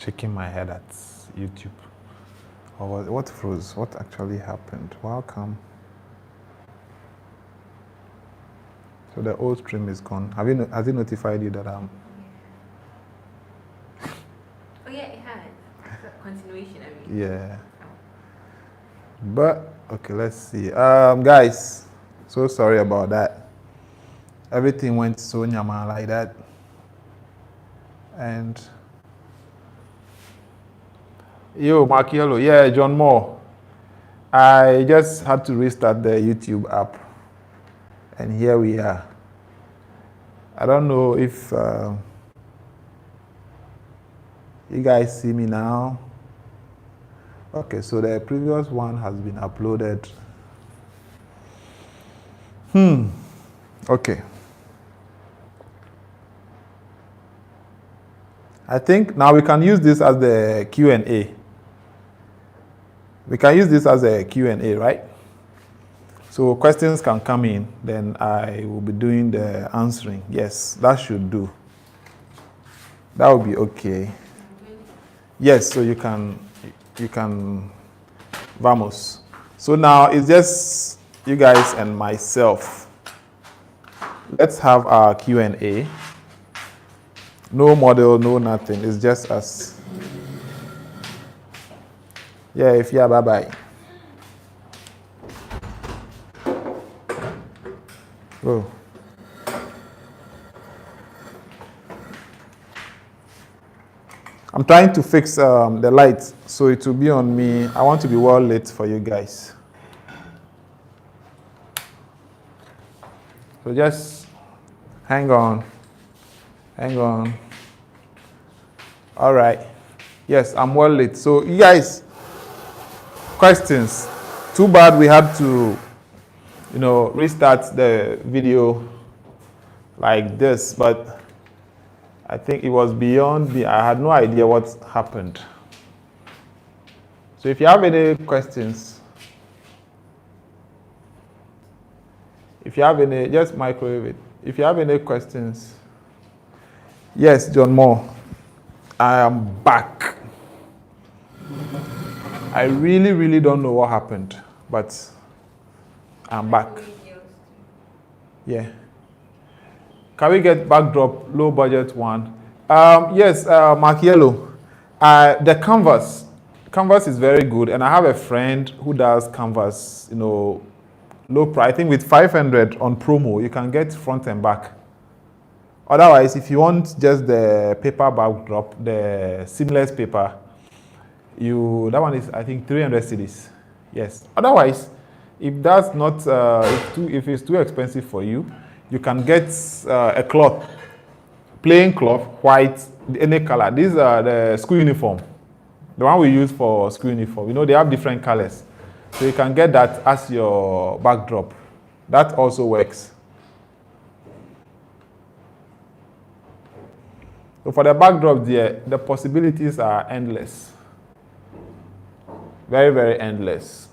shaking my head at YouTube. Or what froze? What actually happened? Welcome. So the old stream is gone. Has it notified you that I'm? Oh yeah, it had. Continuation, I mean. Yeah. But okay, let's see. Guys, so sorry about that. Everything went so nyama like that. And yo, Markiello, yeah, John Moore. I just had to restart the YouTube app, and here we are. I don't know if you guys see me now. Okay, so the previous one has been uploaded. Okay. I think now we can use this as the Q&A. We can use this as a Q&A, right? So questions can come in, then I will be doing the answering. Yes, that should do. That will be okay. Yes, so you can, vamos. So now it's just you guys and myself. Let's have our Q&A. No model, no nothing. It's just us. Yeah, if yeah, bye-bye. Go. I'm trying to fix the lights so it will be on me. I want to be well lit for you guys. So just hang on. Hang on. All right. Yes, I'm well lit. So you guys, questions. Too bad we had to, restart the video like this, but I think it was beyond me. I had no idea what happened. So if you have any questions, just microwave it. If you have any questions, yes, John Moore, I am back. I really, really don't know what happened, but I'm back. Yeah. Can we get backdrop, low budget one? Yes, Markiello. The Canvas is very good, and I have a friend who does Canvas, low price. I think with 500 on promo, you can get front and back. Otherwise, if you want just the paper backdrop, the seamless paper, that one is, I think, 300 cedis. Yes. Otherwise, if that's not, if it's too expensive for you, you can get a cloth, plain cloth, white, any color. These are the school uniform. The one we use for school uniform. They have different colors. So you can get that as your backdrop. That also works. So for the backdrop there, the possibilities are endless. Very, very endless.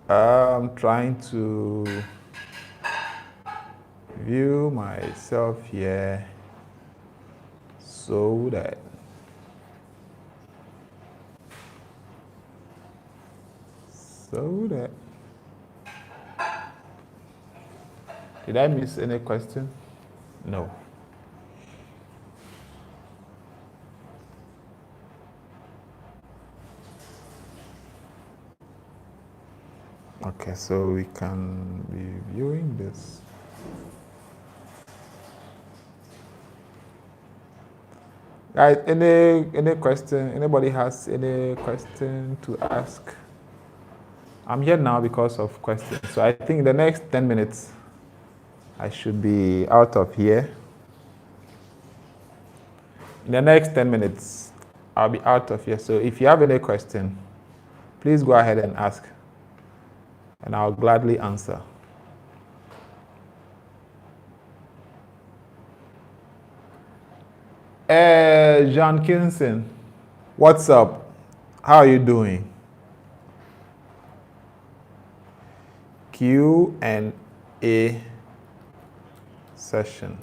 I'm trying to view myself here so that did I miss any question? No. Okay, so we can be viewing this. Guys, any question? Anybody has any question to ask? I'm here now because of questions. So I think in the next 10 minutes, I should be out of here. In the next 10 minutes, I'll be out of here. So if you have any question, please go ahead and ask, and I'll gladly answer. Jean Kinson, what's up? How are you doing? Q&A session.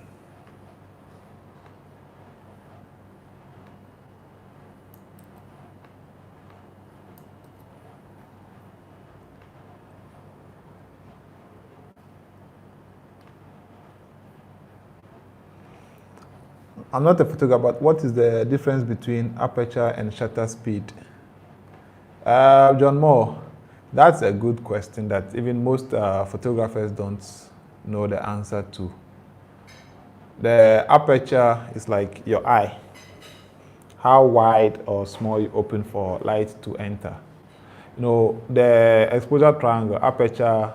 I'm not a photographer, but what is the difference between aperture and shutter speed? John Moore, that's a good question that even most photographers don't know the answer to. The aperture is like your eye, how wide or small you open for light to enter. The exposure triangle, aperture,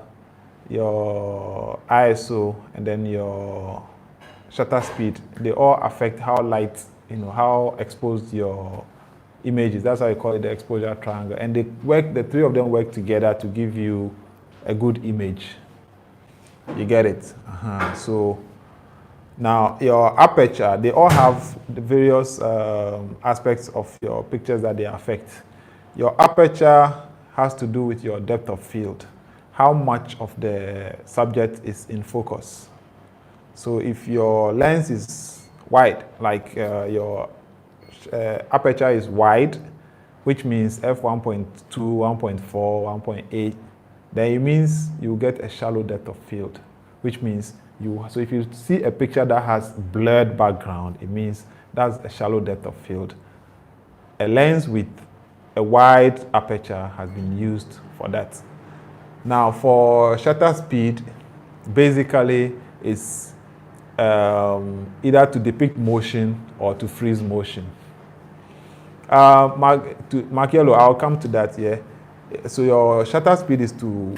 your ISO, and then your shutter speed, they all affect how light, how exposed your image is. That's why I call it the exposure triangle. And the three of them work together to give you a good image. You get it? So now your aperture, they all have the various aspects of your pictures that they affect. Your aperture has to do with your depth of field, how much of the subject is in focus. So if your lens is wide, like your aperture is wide, which means f1.2, 1.4, 1.8, then it means you get a shallow depth of field, which means so if you see a picture that has blurred background, it means that's a shallow depth of field. A lens with a wide aperture has been used for that. Now for shutter speed, basically it's either to depict motion or to freeze motion. Mark Yellow, I'll come to that here. So your shutter speed is to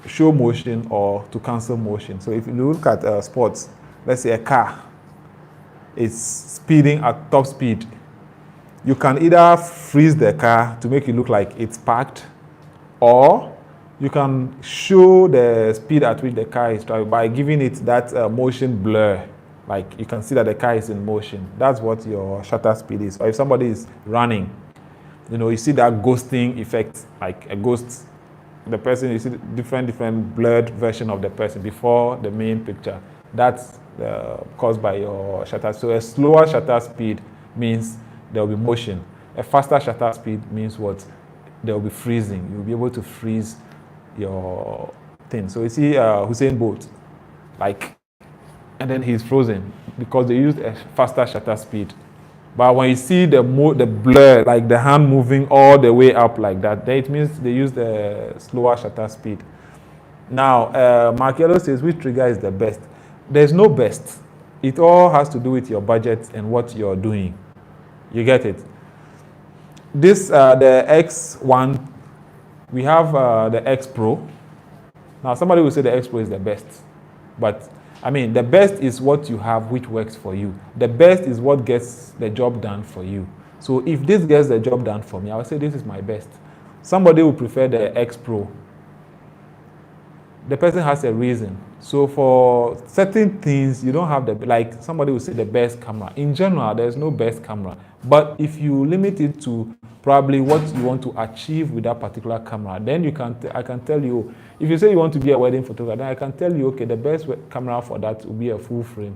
show motion or to cancel motion. So if you look at sports, let's say a car is speeding at top speed, you can either freeze the car to make it look like it's parked, or you can show the speed at which the car is traveling by giving it that motion blur. Like you can see that the car is in motion. That's what your shutter speed is. Or if somebody is running, you see that ghosting effect, like a ghost. The person, you see different blurred version of the person before the main picture. That's caused by your shutter. So a slower shutter speed means there will be motion. A faster shutter speed means what? There will be freezing. You'll be able to freeze your thing. So you see Usain Bolt, and then he's frozen because they used a faster shutter speed. But when you see the blur, like the hand moving all the way up like that, then it means they used a slower shutter speed. Now, Mark Yellow says, which trigger is the best? There's no best. It all has to do with your budget and what you're doing. You get it? This, the X1, we have the X Pro. Now, somebody will say the X Pro is the best. But, the best is what you have which works for you. The best is what gets the job done for you. So if this gets the job done for me, I would say this is my best. Somebody will prefer the X Pro. The person has a reason. So for certain things, you don't have like somebody will say the best camera. In general, there's no best camera. But if you limit it to probably what you want to achieve with that particular camera, then I can tell you, if you say you want to be a wedding photographer, then I can tell you, okay, the best camera for that will be a full frame.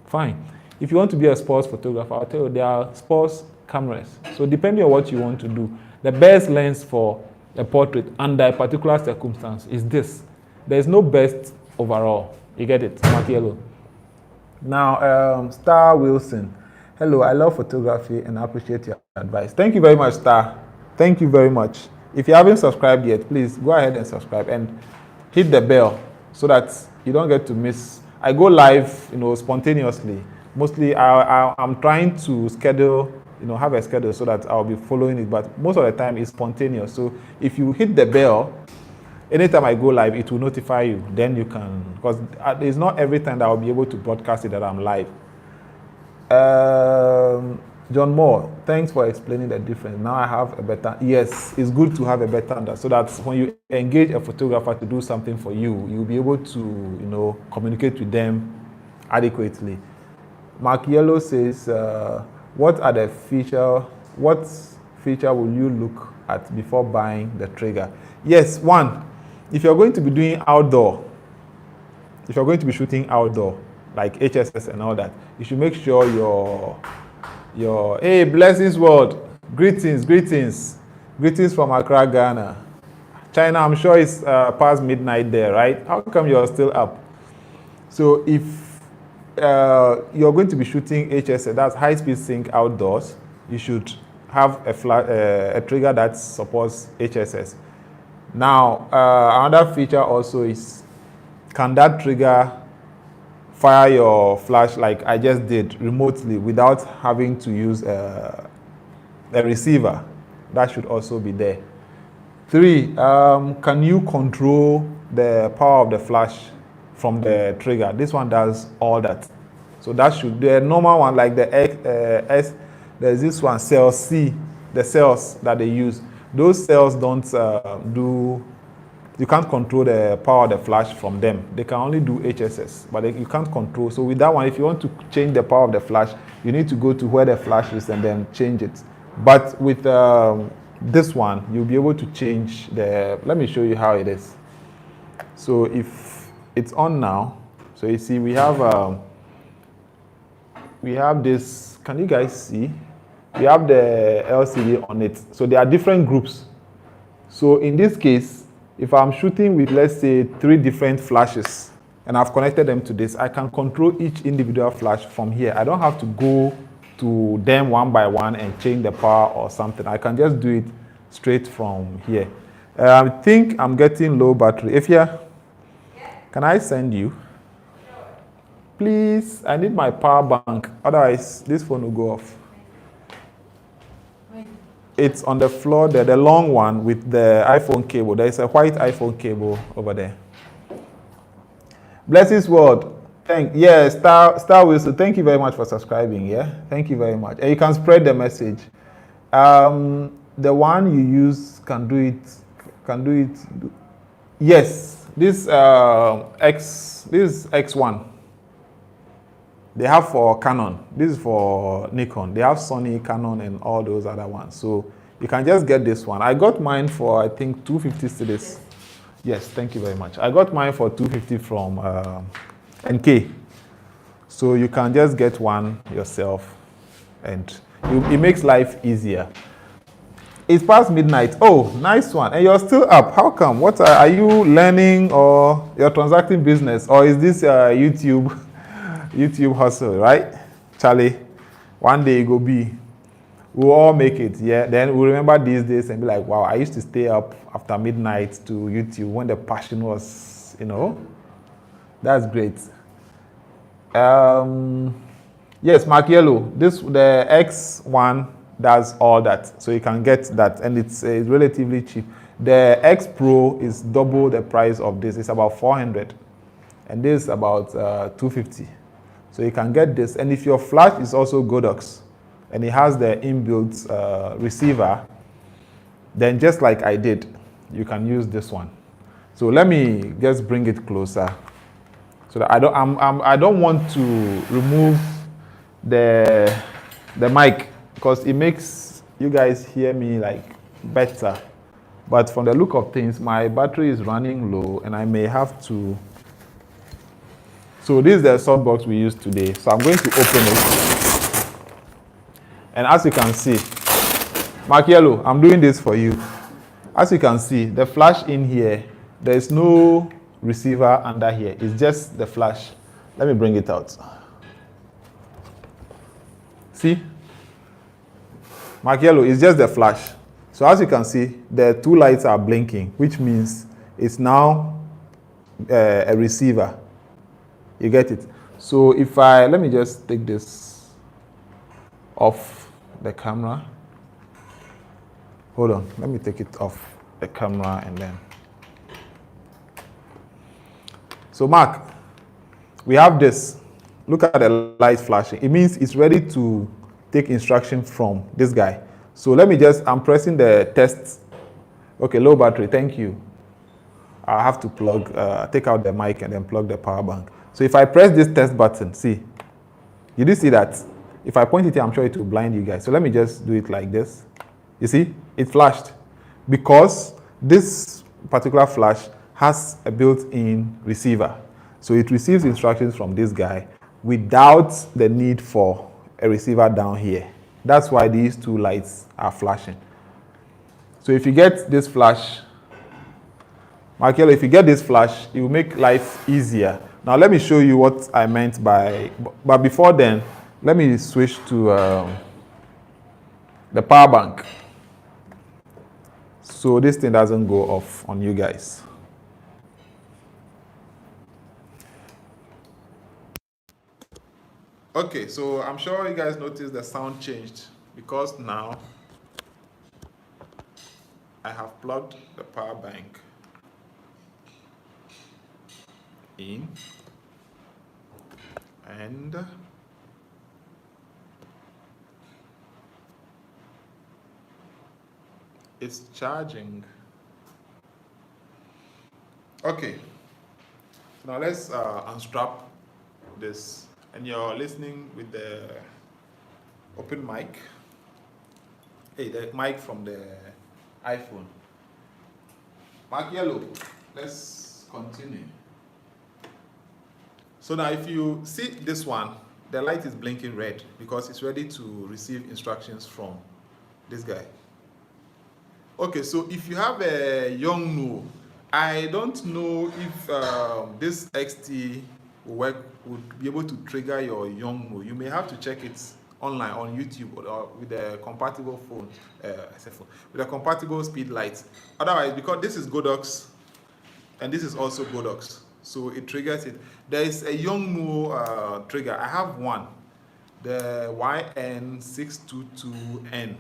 Fine. If you want to be a sports photographer, I'll tell you there are sports cameras. So depending on what you want to do, the best lens for a portrait under a particular circumstance is this. There's no best overall. You get it, Mark Yellow. Now, Star Wilson. Hello, I love photography and I appreciate your advice. Thank you very much, Star. Thank you very much. If you haven't subscribed yet, please go ahead and subscribe and hit the bell so that you don't get to miss. I go live, spontaneously. Mostly, I'm trying to schedule, have a schedule so that I'll be following it. But most of the time, it's spontaneous. So if you hit the bell, anytime I go live, it will notify you. Then you can, because it's not every time that I'll be able to broadcast it that I'm live. John Moore, thanks for explaining the difference. Now I have a better, yes, it's good to have a better understanding so that when you engage a photographer to do something for you, you'll be able to, communicate with them adequately. Mark Yellow says, what feature will you look before buying the trigger. Yes, one, if you're going to be doing outdoor, if you're going to be shooting outdoor, like HSS and all that, you should make sure your hey, blessings world, greetings from Accra, Ghana. China, I'm sure it's past midnight there, right? How come you're still up? So if you're going to be shooting HSS, that's high-speed sync outdoors, you should have a trigger that supports HSS. Now, another feature also is, can that trigger fire your flash like I just did remotely without having to use a receiver? That should also be there. 3, can you control the power of the flash from the trigger? This one does all that. So that should, the normal one like the S, there's this one, cell C, the cells that they use. Those cells don't you can't control the power of the flash from them. They can only do HSS, but you can't control. So with that one, if you want to change the power of the flash, you need to go to where the flash is and then change it. But with this one, you'll be able to change let me show you how it is. So if it's on now, so you see we have this, can you guys see? We have the LCD on it. So there are different groups. So in this case, if I'm shooting with, let's say, 3 different flashes, and I've connected them to this, I can control each individual flash from here. I don't have to go to them one by one and change the power or something. I can just do it straight from here. I think I'm getting low battery. If can I send you? Please, I need my power bank. Otherwise, this phone will go off. It's on the floor there, the long one with the iPhone cable. There's a white iPhone cable over there. Blessings world. Star Wilson, thank you very much for subscribing. Yeah, thank you very much. And you can spread the message. The one you use can do it. Yes, this X1. They have for Canon. This is for Nikon. They have Sony, Canon, and all those other ones. So you can just get this one. I got mine for, I think, 250 cedis. Yes, thank you very much. I got mine for 250 from NK. So you can just get one yourself, and it makes life easier. It's past midnight. Oh, nice one. And you're still up. How come? What are you learning, or you're transacting business, or is this YouTube hustle, right? Charlie, one day it will be. We'll all make it, yeah? Then we'll remember these days and be like, wow, I used to stay up after midnight to YouTube when the passion was, That's great. Yes, Mark Yellow, the X1 does all that. So you can get that, and it's relatively cheap. The X Pro is double the price of this. It's about 400, and this is about 250. So you can get this, and if your flash is also Godox, and it has the inbuilt receiver, then just like I did, you can use this one. So let me just bring it closer, so that I don't want to remove the mic, because it makes you guys hear me like better. But from the look of things, my battery is running low, and I may have to. So this is the softbox we used today. So I'm going to open it. And as you can see, Mark Yellow, I'm doing this for you. As you can see, the flash in here, there is no receiver under here. It's just the flash. Let me bring it out. See? Mark Yellow, it's just the flash. So as you can see, the 2 lights are blinking, which means it's now a receiver. You get it? So if let me just take this off the camera. Hold on, let me take it off the camera and then. So Mark, we have this. Look at the light flashing. It means it's ready to take instruction from this guy. So let me I'm pressing the test. Okay, low battery, thank you. I have to take out the mic and then plug the power bank. So if I press this test button, see, you do see that? If I point it here, I'm sure it will blind you guys. So let me just do it like this. You see, it flashed. because this particular flash has a built-in receiver. So it receives instructions from this guy without the need for a receiver down here. That's why these two lights are flashing. So if you get this flash, Michael, if you get this flash, it will make life easier. Now let me show you what I meant by, but before then, let me switch to the power bank, so this thing doesn't go off on you guys. Okay, so I'm sure you guys noticed the sound changed because now I have plugged the power bank in and it's charging. Okay, now let's unstrap this, and you're listening with the open mic. Hey, the mic from the iPhone. Mark yellow. Let's continue. So now if you see this one, the light is blinking red because it's ready to receive instructions from this guy. Okay, so if you have a Yongnuo, I don't know if this XT would be able to trigger your Yongnuo. You may have to check it online on YouTube or with a compatible phone, with a compatible speed light. Otherwise, because this is Godox and this is also Godox, so it triggers it. There is a Yongnuo trigger. I have one, the YN622N.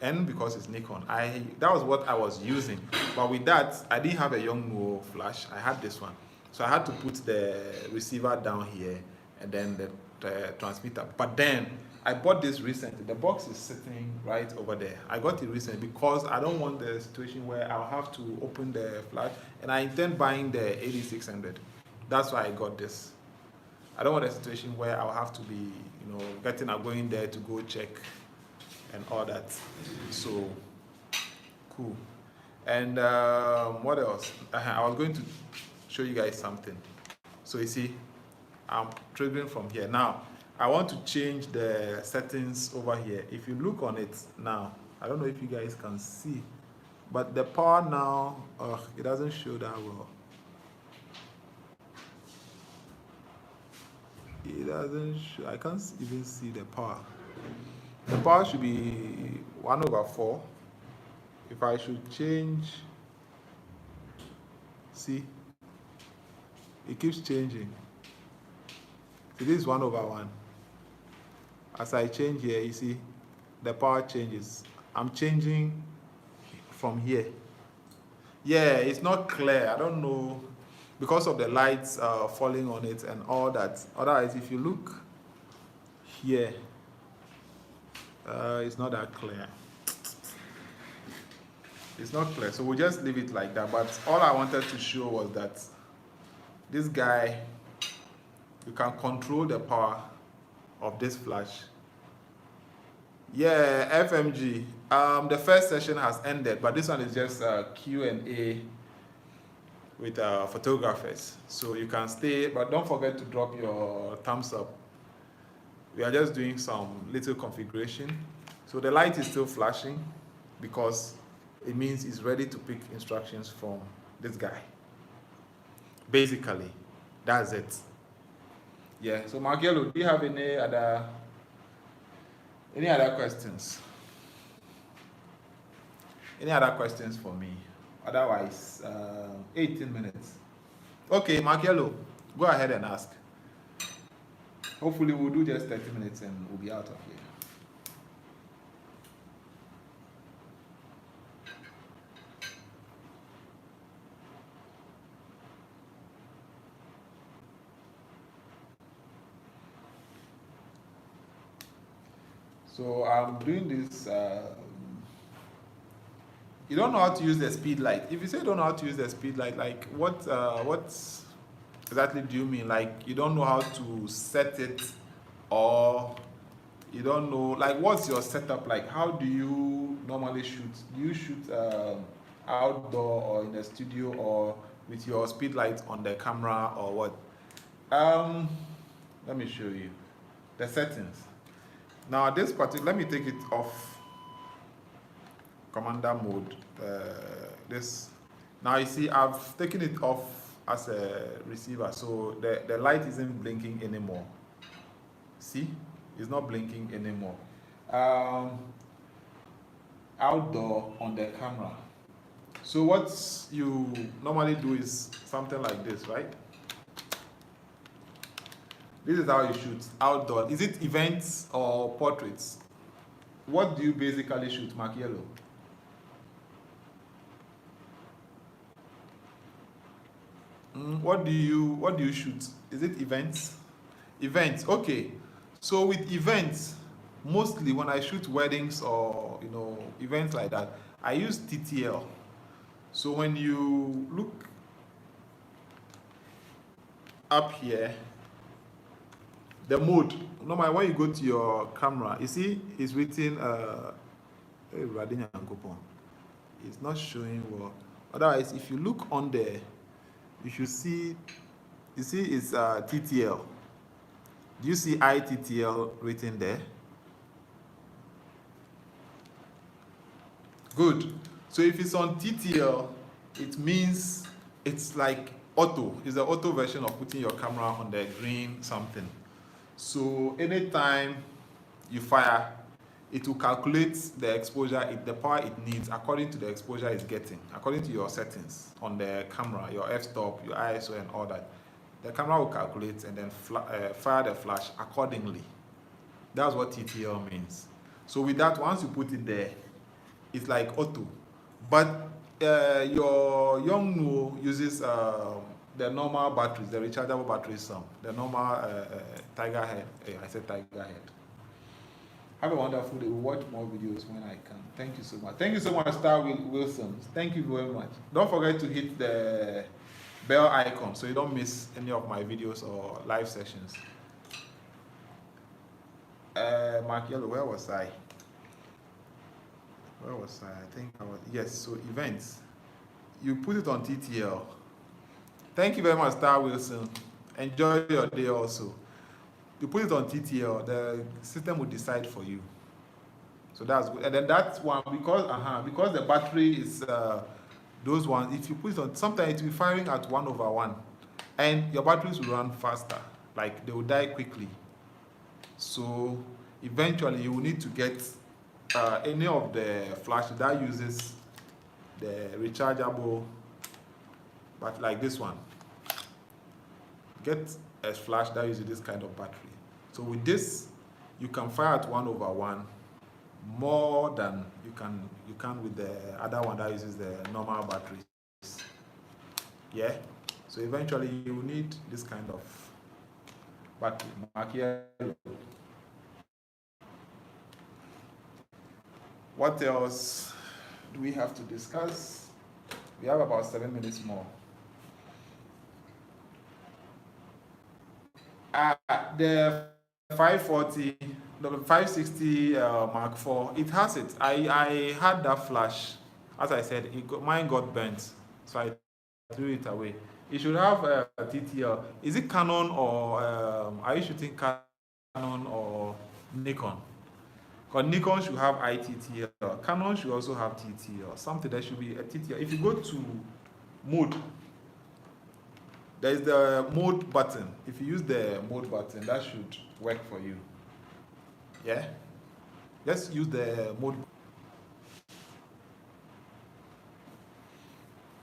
N because it's Nikon. That was what I was using, but with that I didn't have a Yongnuo flash. I had this one, so I had to put the receiver down here and then the transmitter. But then I bought this recently. The box is sitting right over there. I got it recently because I don't want the situation where I'll have to open the flash, and I intend buying the 8600. That's why I got this. I don't want a situation where I'll have to be, going there to go check and all that. So cool. And what else? I was going to show you guys something. So you see, I'm triggering from here. Now I want to change the settings over here. If you look on it now, I don't know if you guys can see, but the power now, it doesn't show that well. It doesn't show. I can't even see the power. The power should be 1/4. If I should change, see, it keeps changing. So this is 1/1. As I change here, you see, the power changes. I'm changing from here. Yeah, it's not clear. I don't know, because of the lights falling on it and all that. Otherwise, if you look here, it's not that clear. It's not clear, so we'll just leave it like that. But all I wanted to show was that this guy, you can control the power of this flash. Yeah, FMG. The first session has ended, but this one is just Q&A with photographers. So you can stay, but don't forget to drop your thumbs up. We are just doing some little configuration. So the light is still flashing because it means it's ready to pick instructions from this guy. Basically, that's it. Yeah, so Margielo, do you have any other questions? Any other questions for me? Otherwise, 18 minutes. Okay, Margielo, go ahead and ask. Hopefully we'll do just 30 minutes and we'll be out of here. So I'm doing this. You don't know how to use the speed light. If you say you don't know how to use the speed light, like what exactly do you mean? Like you don't know how to set it, or you don't know, like what's your setup like? How do you normally shoot? Do you shoot outdoor or in the studio or with your speed light on the camera or what. Let me show you the settings. Now this particular, let me take it off commander mode. This, now you see I've taken it off as a receiver, so the light isn't blinking anymore. See, it's not blinking anymore. Outdoor on the camera. So what you normally do is something like this, right? This is how you shoot outdoor. Is it events or portraits? What do you basically shoot, Mark Yellow? What do you shoot? Is it events? Events, okay. So with events, mostly when I shoot weddings or events like that, I use TTL. So when you look up here, the mode, normally when you go to your camera, you see it's written it's not showing well. Otherwise, if you look on there, you should see, you see it's TTL. Do you see ITTL written there? Good. So if it's on TTL, it means it's like auto. It's the auto version of putting your camera on the green something. So anytime you fire, it will calculate the exposure, the power it needs according to the exposure it's getting, according to your settings on the camera, your f-stop, your ISO and all that. The camera will calculate and then fire the flash accordingly. That's what TTL means. So with that, once you put it there, it's like auto. But your Yongnuo uses the normal batteries, the rechargeable batteries, the normal Tiger Head. I said Tiger Head. Have a wonderful day. We'll watch more videos when I can. Thank you so much. Thank you so much, Star Wilson. Thank you very much. Don't forget to hit the bell icon so you don't miss any of my videos or live sessions. Mark Yellow, where was I? Where was I? I think I was, yes, so events. You put it on TTL. Thank you very much, Star Wilson. Enjoy your day also. You put it on TTL, the system will decide for you. So that's good. And then that's one, because the battery is those ones, if you put it on, sometimes it will be firing at 1/1. And your batteries will run faster, like they will die quickly. So eventually you will need to get any of the flash that uses the rechargeable, but like this one, get a flash that uses this kind of battery. So with this, you can fire at 1/1 more than you can with the other one that uses the normal batteries. Yeah. So eventually you need this kind of battery. Mark here. What else do we have to discuss? We have about 7 minutes more. The 540, the 560 Mark IV, it has it. I had that flash. As I said, mine got burnt, so I threw it away. It should have a TTL. Is it Canon or are you shooting Canon or Nikon? Because Nikon should have ITTL. Canon should also have TTL. Something that should be a TTL. If you go to mode, there is the mode button. If you use the mode button, that should work for you. Yeah? Just use the mode.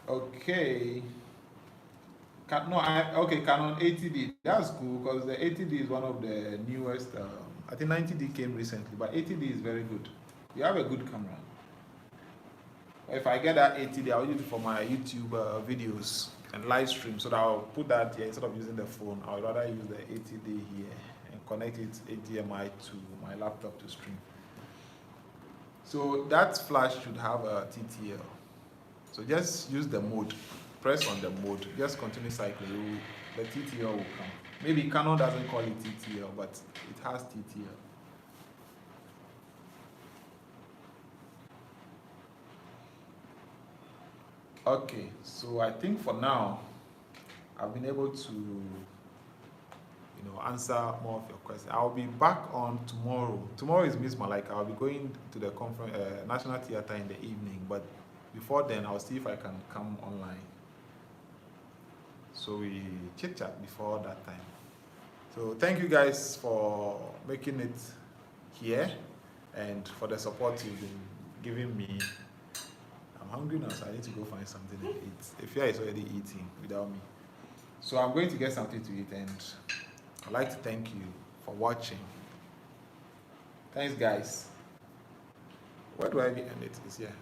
Okay. Okay, Canon 80D. That's cool because the 80D is one of the newest. I think 90D came recently, but 80D is very good. You have a good camera. If I get that 80D, I'll use it for my YouTube videos and live stream. So that I'll put that here instead of using the phone. I would rather use the 80D here and connect it HDMI to my laptop to stream. So that flash should have a TTL. So just use the mode. Press on the mode. Just continue cycling. The TTL will come. Maybe Canon doesn't call it TTL, but it has TTL. Okay, so I think for now, I've been able to, answer more of your questions. I'll be back on tomorrow. Tomorrow is Miss Malika. I'll be going to the conference, National Theatre in the evening, but before then, I'll see if I can come online. So we chit chat before that time. So thank you guys for making it here and for the support you've been giving me. I'm hungry now, so I need to go find something to eat. Ifya is already eating without me. So I'm going to get something to eat, and I'd like to thank you for watching. Thanks, guys. Where do I end it? It's here.